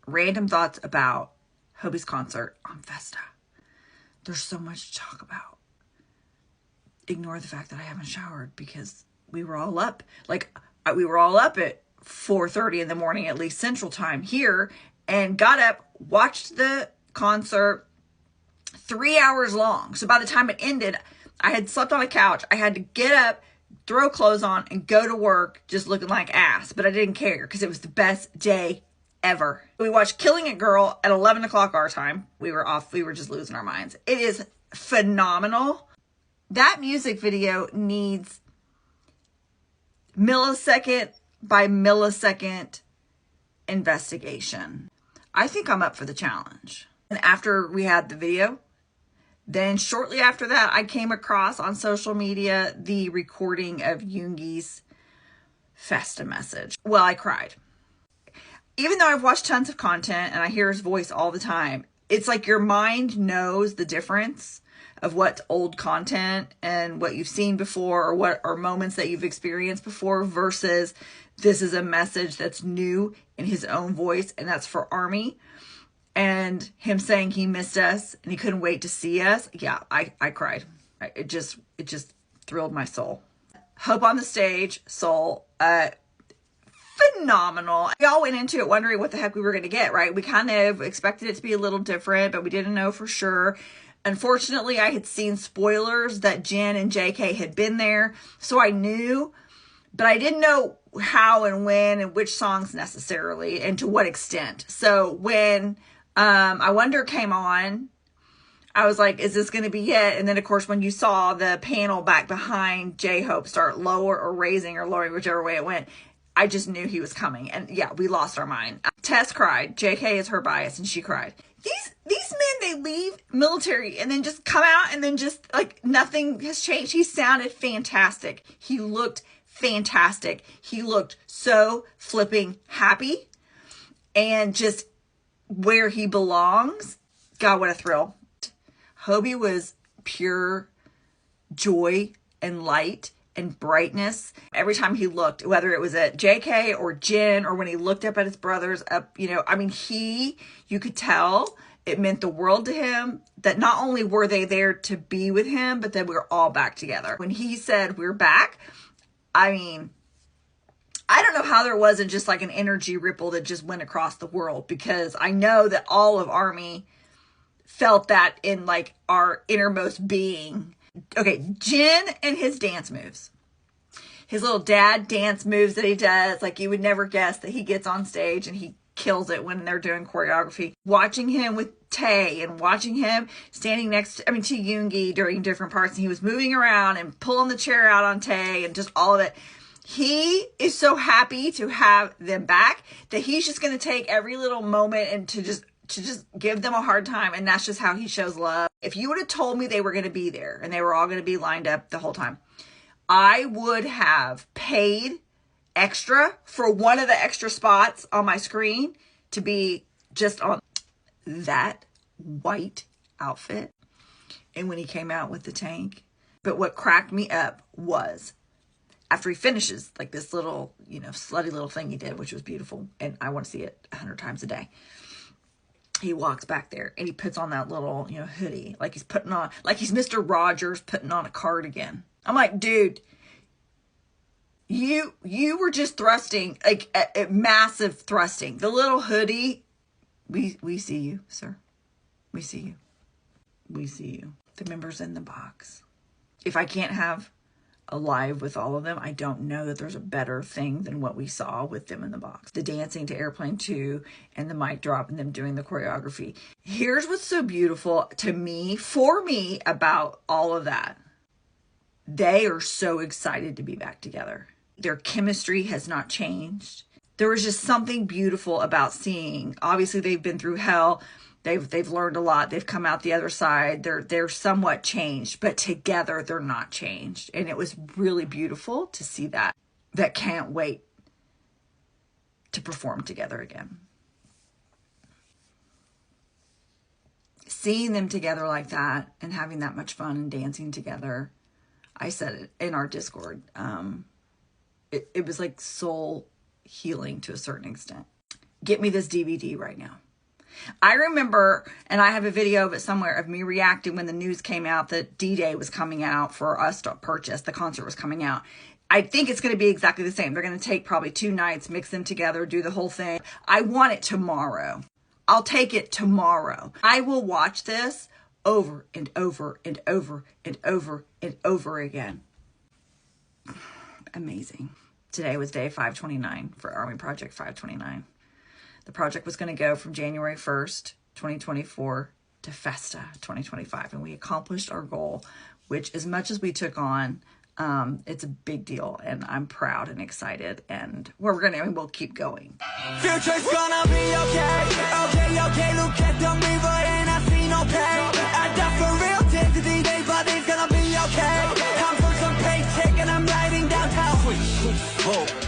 Random thoughts about Hobie's concert on Festa. There's so much to talk about. Ignore the fact that I haven't showered because we were all up. Like, we were all up at 4:30 in the morning, at least Central Time here, and got up, watched the concert, 3 hours long. So by the time it ended, I had slept on a couch. I had to get up, throw clothes on, and go to work just looking like ass. But I didn't care because it was the best day ever. We watched Killing It Girl at 11 o'clock our time. We were off. We were just losing our minds. It is phenomenal. That music video needs millisecond by millisecond investigation. I think I'm up for the challenge. And after we had the video, then shortly after that, I came across on social media the recording of Yoongi's Festa message. Well, I cried. Even though I've watched tons of content and I hear his voice all the time, it's like your mind knows the difference of what's old content and what you've seen before, or what are moments that you've experienced before, versus this is a message that's new in his own voice, and that's for ARMY. And him saying he missed us and he couldn't wait to see us. Yeah, I cried. It just thrilled my soul. Hope on the stage, Seoul, phenomenal. We all went into it wondering what the heck we were going to get, right? We kind of expected it to be a little different, but we didn't know for sure. Unfortunately, I had seen spoilers that Jin and JK had been there, so I knew, but I didn't know how and when and which songs necessarily and to what extent. So when I Wonder came on, I was like, is this going to be it? And then, of course, when you saw the panel back behind J-Hope start lower or raising or lowering, whichever way it went, I just knew he was coming. And yeah, we lost our mind. Tess cried. JK is her bias, and she cried. These men, they leave military and then just come out and then just like nothing has changed. He sounded fantastic. He looked fantastic. He looked so flipping happy and just where he belongs. God, what a thrill. Hobie was pure joy and light and brightness. Every time he looked, whether it was at JK or Jin or when he looked up at his brothers, you could tell it meant the world to him that not only were they there to be with him, but that we were all back together. When he said we're back, I don't know how there wasn't just like an energy ripple that just went across the world, because I know that all of ARMY felt that in like our innermost being. Okay, Jin and his dance moves. His little dad dance moves that he does, like you would never guess that he gets on stage and he kills it when they're doing choreography. Watching him with Tae and watching him standing to Yoongi during different parts, and he was moving around and pulling the chair out on Tae and just all of it. He is so happy to have them back that he's just going to take every little moment and to just give them a hard time. And that's just how he shows love. If you would have told me they were going to be there and they were all going to be lined up the whole time, I would have paid extra for one of the extra spots on my screen to be just on that white outfit. And when he came out with the tank. But what cracked me up was after he finishes like this little, slutty little thing he did, which was beautiful. And I want to see it 100 times a day. He walks back there and he puts on that little, hoodie, like he's Mr. Rogers putting on a cardigan. I'm like, dude, you were just thrusting, like a massive thrusting. The little hoodie, we see you, sir. We see you. We see you. The members in the box. If I can't have a live with all of them, I don't know that there's a better thing than what we saw with them in the box. The dancing to Airplane 2 and the mic drop and them doing the choreography. Here's what's so beautiful for me about all of that. They are so excited to be back together. Their chemistry has not changed. There was just something beautiful about seeing. Obviously, they've been through hell. They've learned a lot. They've come out the other side. They're somewhat changed, but together they're not changed. And it was really beautiful to see that. That can't wait to perform together again. Seeing them together like that and having that much fun and dancing together, I said it in our Discord. It was like soul healing to a certain extent. get me this DVD right now. I remember, and I have a video of it somewhere, of me reacting when the news came out that D-Day was coming out for us to purchase. The concert was coming out. I think it's going to be exactly the same. They're going to take probably 2 nights, mix them together, do the whole thing. I want it tomorrow. I'll take it tomorrow. I will watch this over and over and over and over and over again. Amazing. Today was day 529 for Army Project 529. The project was going to go from January 1st, 2024 to Festa 2025. And we accomplished our goal, which as much as we took on, it's a big deal. And I'm proud and excited. And we'll keep going. Future's gonna be okay. Okay, look at the river and I see no pain. I die for real till the day, but it's gonna be okay. Time for some paycheck and I'm riding downtown. Sweet, hope.